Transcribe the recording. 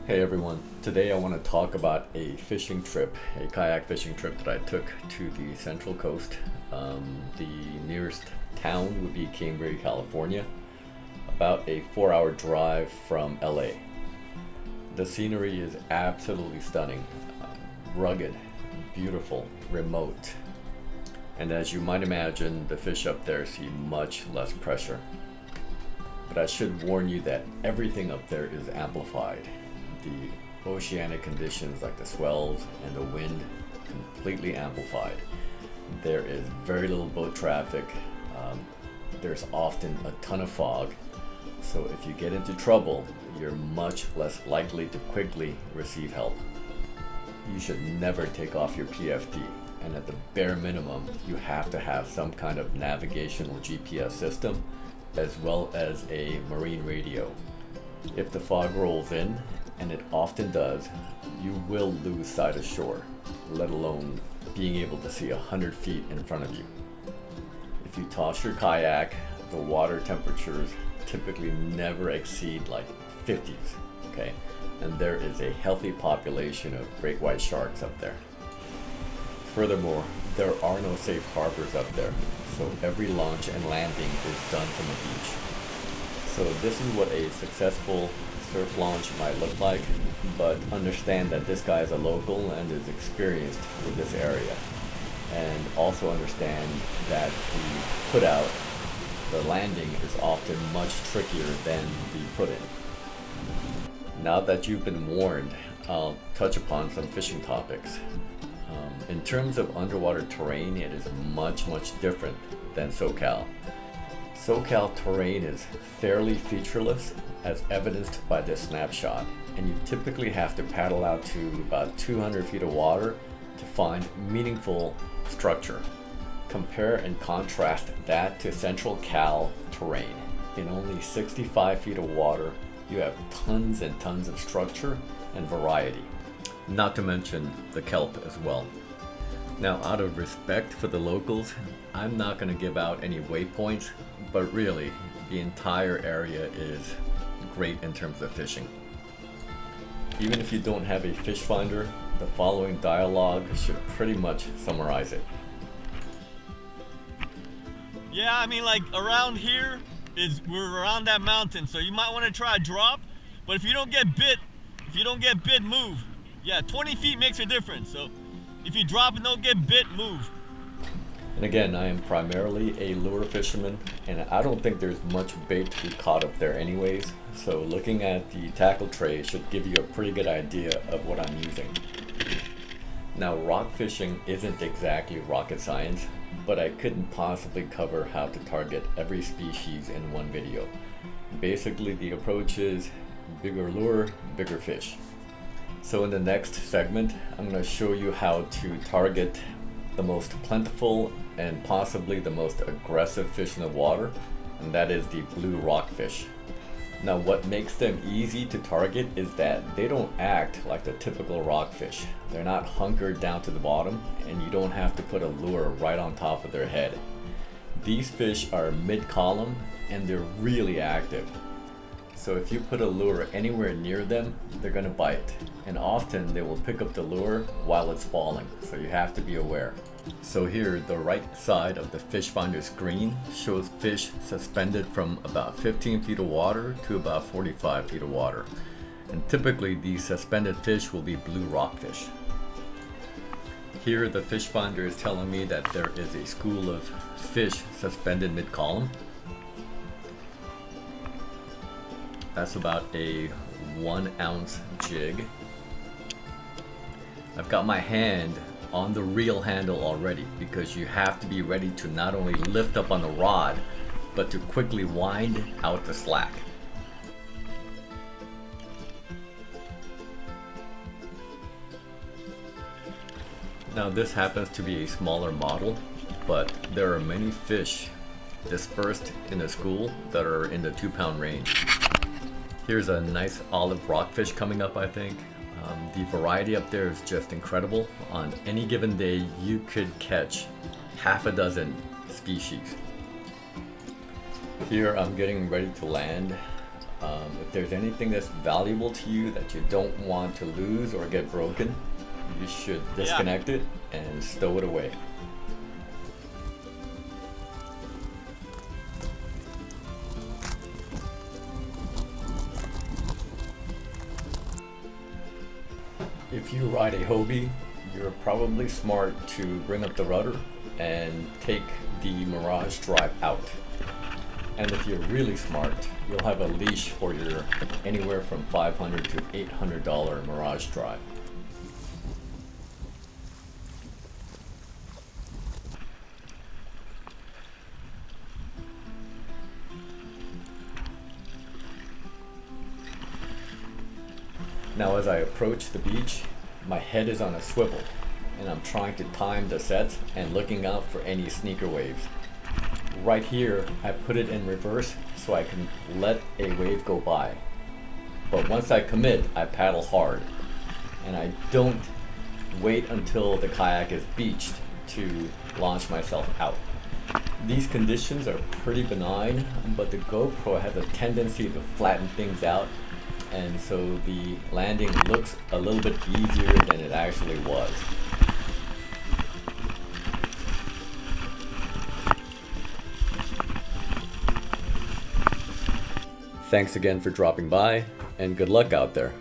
Hey everyone, today I want to talk about a fishing trip, a kayak fishing trip that I took to the Central Coast. The nearest town would be Cambridge, California, about a 4-hour drive from LA. The scenery is absolutely stunning, rugged, beautiful, remote, and as you might imagine, the fish up there see much less pressure. But I should warn you that everything up there is amplified. The oceanic conditions like the swells and the wind completely amplified. There is very little boat traffic. There's often a ton of fog. So if you get into trouble, you're much less likely to quickly receive help. You should never take off your PFD, and at the bare minimum, you have to have some kind of navigational GPS system as well as a marine radio. If the fog rolls in, and it often does, you will lose sight of shore, let alone being able to see 100 feet in front of you. If you toss your kayak, the water temperatures typically never exceed like 50s, okay? And there is a healthy population of great white sharks up there. Furthermore, there are no safe harbors up there, so every launch and landing is done from a beach. So this is what a successful surf launch might look like, but understand that this guy is a local and is experienced with this area. And also understand that the put out, the landing is often much trickier than the put in. Now that you've been warned, I'll touch upon some fishing topics. In terms of underwater terrain, it is much different than SoCal. SoCal terrain is fairly featureless, as evidenced by this snapshot, and you typically have to paddle out to about 200 feet of water to find meaningful structure. Compare and contrast that to Central Cal terrain. In only 65 feet of water, you have tons and tons of structure and variety, not to mention the kelp as well. Now, out of respect for the locals, I'm not going to give out any waypoints, but really, the entire area is great in terms of fishing. Even if you don't have a fish finder, the following dialogue should pretty much summarize it. Yeah, I mean, like around here we're around that mountain, so you might want to try a drop. But if you don't get bit, move. Yeah, 20 feet makes a difference. So if you drop and don't get bit, move. And again, I am primarily a lure fisherman, and I don't think there's much bait to be caught up there anyways, so looking at the tackle tray should give you a pretty good idea of what I'm using. Now, rock fishing isn't exactly rocket science, but I couldn't possibly cover how to target every species in one video. Basically, the approach is bigger lure, bigger fish. So in the next segment, I'm going to show you how to target the most plentiful and possibly the most aggressive fish in the water, and that is the blue rockfish. Now, what makes them easy to target is that they don't act like the typical rockfish. They're not hunkered down to the bottom, and you don't have to put a lure right on top of their head. These fish are mid-column and they're really active. So if you put a lure anywhere near them, they're going to bite. And often they will pick up the lure while it's falling, so you have to be aware. So here, the right side of the fish finder screen shows fish suspended from about 15 feet of water to about 45 feet of water. And typically these suspended fish will be blue rockfish. Here the fish finder is telling me that there is a school of fish suspended mid-column. That's about a 1 ounce jig. I've got my hand on the reel handle already because you have to be ready to not only lift up on the rod, but to quickly wind out the slack. Now this happens to be a smaller model, but there are many fish dispersed in the school that are in the 2-pound range. Here's a nice olive rockfish coming up, I think. The variety up there is just incredible. On any given day, you could catch half a dozen species. Here I'm getting ready to land. If there's anything that's valuable to you that you don't want to lose or get broken, you should disconnect it and stow it away. If you ride a Hobie, you're probably smart to bring up the rudder and take the Mirage drive out. And if you're really smart, you'll have a leash for your anywhere from $500 to $800 Mirage drive. Now as I approach the beach, my head is on a swivel and I'm trying to time the sets and looking out for any sneaker waves. Right here, I put it in reverse so I can let a wave go by. But once I commit, I paddle hard. And I don't wait until the kayak is beached to launch myself out. These conditions are pretty benign, but the GoPro has a tendency to flatten things out, and so the landing looks a little bit easier than it actually was. Thanks again for dropping by, and good luck out there.